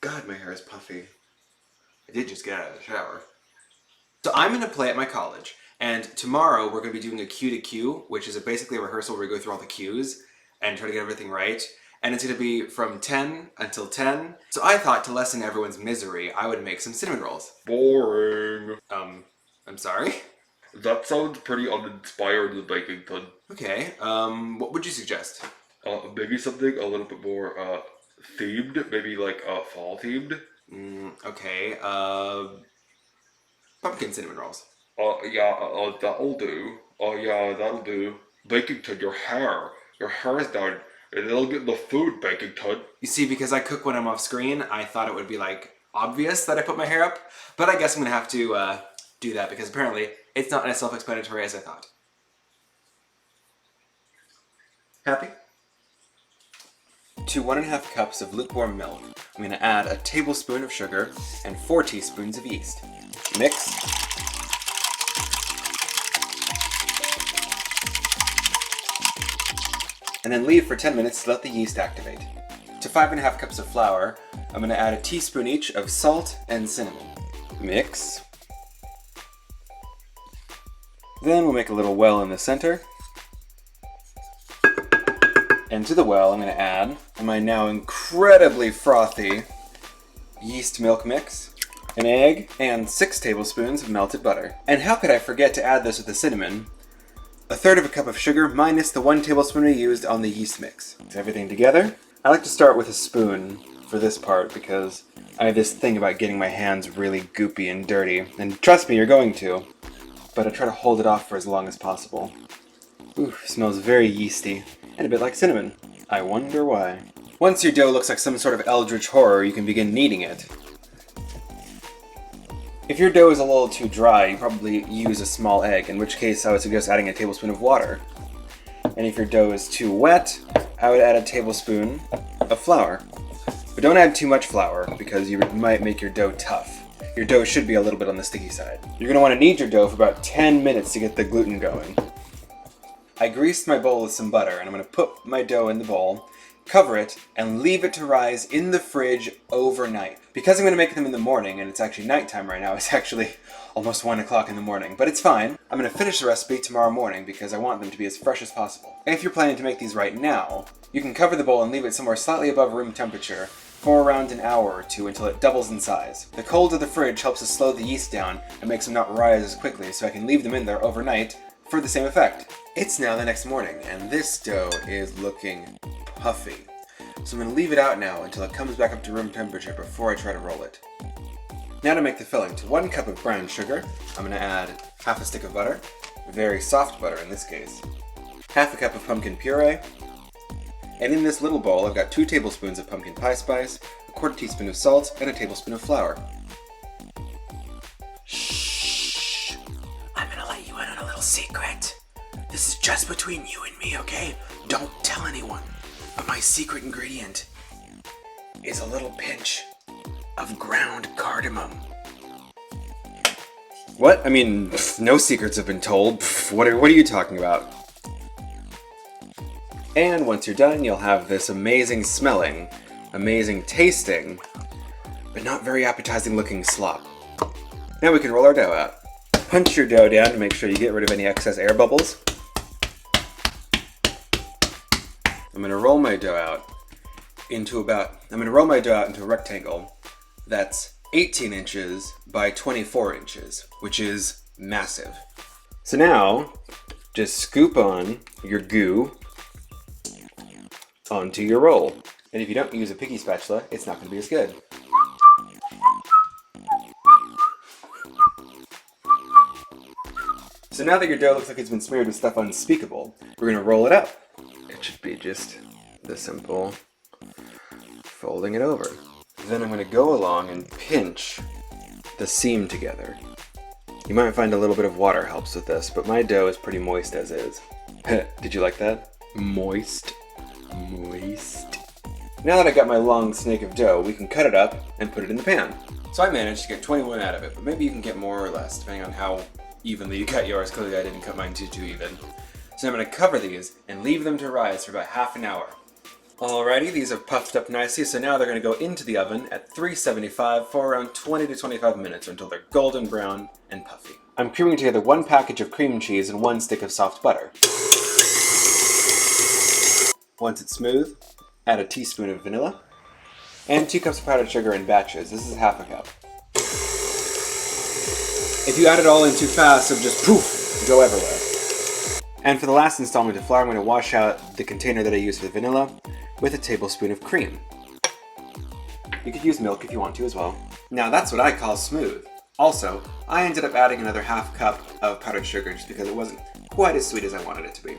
God, my hair is puffy. I did just get out of the shower. So I'm going to play at my college, and tomorrow we're going to be doing a cue to cue, which is basically a rehearsal where we go through all the cues and try to get everything right. And it's going to be from 10 until 10. So I thought to lessen everyone's misery, I would make some cinnamon rolls. Boring. I'm sorry? That sounds pretty uninspired with Bakington. Okay, what would you suggest? Maybe something a little bit more, themed, maybe like, fall themed. Okay, pumpkin cinnamon rolls. Yeah, that'll do. Yeah, that'll do. Bakington, your hair is down. It'll get the food, Bakington. You see, because I cook when I'm off screen, I thought it would be like obvious that I put my hair up, but I guess I'm gonna have to do that because apparently it's not as self-explanatory as I thought. Happy? To 1.5 cups of lukewarm milk, I'm gonna add a tablespoon of sugar and 4 teaspoons of yeast. Mix. And then leave for 10 minutes to let the yeast activate. To 5.5 cups of flour, I'm going to add a teaspoon each of salt and cinnamon. Mix. Then we'll make a little well in the center. And to the well, I'm going to add my now incredibly frothy yeast milk mix, an egg, and 6 tablespoons of melted butter. And how could I forget to add this with the cinnamon? 1/3 cup of sugar minus the 1 tablespoon we used on the yeast mix. Mix everything together. I like to start with a spoon for this part because I have this thing about getting my hands really goopy and dirty. And trust me, you're going to. But I try to hold it off for as long as possible. Ooh, smells very yeasty. And a bit like cinnamon. I wonder why. Once your dough looks like some sort of eldritch horror, you can begin kneading it. If your dough is a little too dry, you probably use a small egg, in which case I would suggest adding a tablespoon of water. And if your dough is too wet, I would add a tablespoon of flour. But don't add too much flour, because you might make your dough tough. Your dough should be a little bit on the sticky side. You're going to want to knead your dough for about 10 minutes to get the gluten going. I greased my bowl with some butter, and I'm going to put my dough in the bowl, cover it, and leave it to rise in the fridge overnight. Because I'm going to make them in the morning, and it's actually nighttime right now, it's actually almost 1 o'clock in the morning, but it's fine. I'm going to finish the recipe tomorrow morning because I want them to be as fresh as possible. If you're planning to make these right now, you can cover the bowl and leave it somewhere slightly above room temperature for around an hour or 2 until it doubles in size. The cold of the fridge helps to slow the yeast down and makes them not rise as quickly, so I can leave them in there overnight for the same effect. It's now the next morning, and this dough is looking puffy. So I'm going to leave it out now until it comes back up to room temperature before I try to roll it. Now to make the filling. To 1 cup of brown sugar, I'm going to add half a stick of butter, very soft butter in this case, half a cup of pumpkin puree, and in this little bowl I've got 2 tablespoons of pumpkin pie spice, a 1/4 teaspoon of salt, and a tablespoon of flour. Shh! I'm going to let you in on a little secret. This is just between you and me, okay? Don't tell anyone. But my secret ingredient is a little pinch of ground cardamom. What? I mean, no secrets have been told. What are you talking about? And once you're done, you'll have this amazing smelling, amazing tasting, but not very appetizing looking slop. Now we can roll our dough out. Punch your dough down to make sure you get rid of any excess air bubbles. I'm going to roll my dough out into a rectangle that's 18 inches by 24 inches, which is massive. So now, just scoop on your goo onto your roll. And if you don't use a picky spatula, it's not going to be as good. So now that your dough looks like it's been smeared with stuff unspeakable, we're going to roll it up. It should be just the simple folding it over. Then I'm going to go along and pinch the seam together. You might find a little bit of water helps with this, but my dough is pretty moist as is. Did you like that? Moist. Moist. Now that I got my long snake of dough, we can cut it up and put it in the pan. So I managed to get 21 out of it, but maybe you can get more or less, depending on how evenly you cut yours. Clearly I didn't cut mine too even. So I'm going to cover these and leave them to rise for about half an hour. Alrighty, these have puffed up nicely, so now they're going to go into the oven at 375 for around 20 to 25 minutes until they're golden brown and puffy. I'm creaming together 1 package of cream cheese and 1 stick of soft butter. Once it's smooth, add a teaspoon of vanilla and 2 cups of powdered sugar in batches. This is half a cup. If you add it all in too fast, it'll just poof, go everywhere. And for the last installment of flour, I'm going to wash out the container that I used for the vanilla with a tablespoon of cream. You could use milk if you want to as well. Now that's what I call smooth. Also, I ended up adding another half cup of powdered sugar just because it wasn't quite as sweet as I wanted it to be.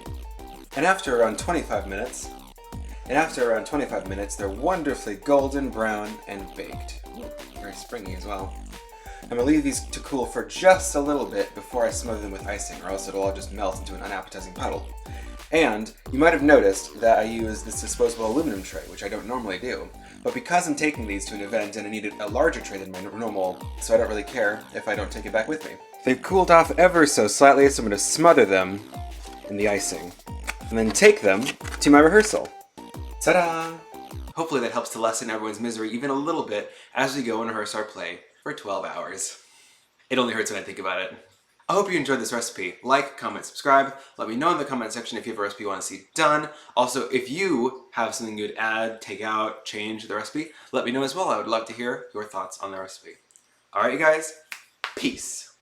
And after around 25 minutes, they're wonderfully golden brown and baked. Ooh, very springy as well. I'm going to leave these to cool for just a little bit before I smother them with icing, or else it'll all just melt into an unappetizing puddle. And you might have noticed that I use this disposable aluminum tray, which I don't normally do. But because I'm taking these to an event and I needed a larger tray than my normal, so I don't really care if I don't take it back with me. They've cooled off ever so slightly, so I'm going to smother them in the icing. And then take them to my rehearsal. Ta-da! Hopefully that helps to lessen everyone's misery even a little bit as we go and rehearse our play for 12 hours. It only hurts when I think about it. I hope you enjoyed this recipe. Like, comment, subscribe. Let me know in the comment section if you have a recipe you want to see done. Also, if you have something you'd add, take out, change the recipe, let me know as well. I would love to hear your thoughts on the recipe. Alright, you guys, peace.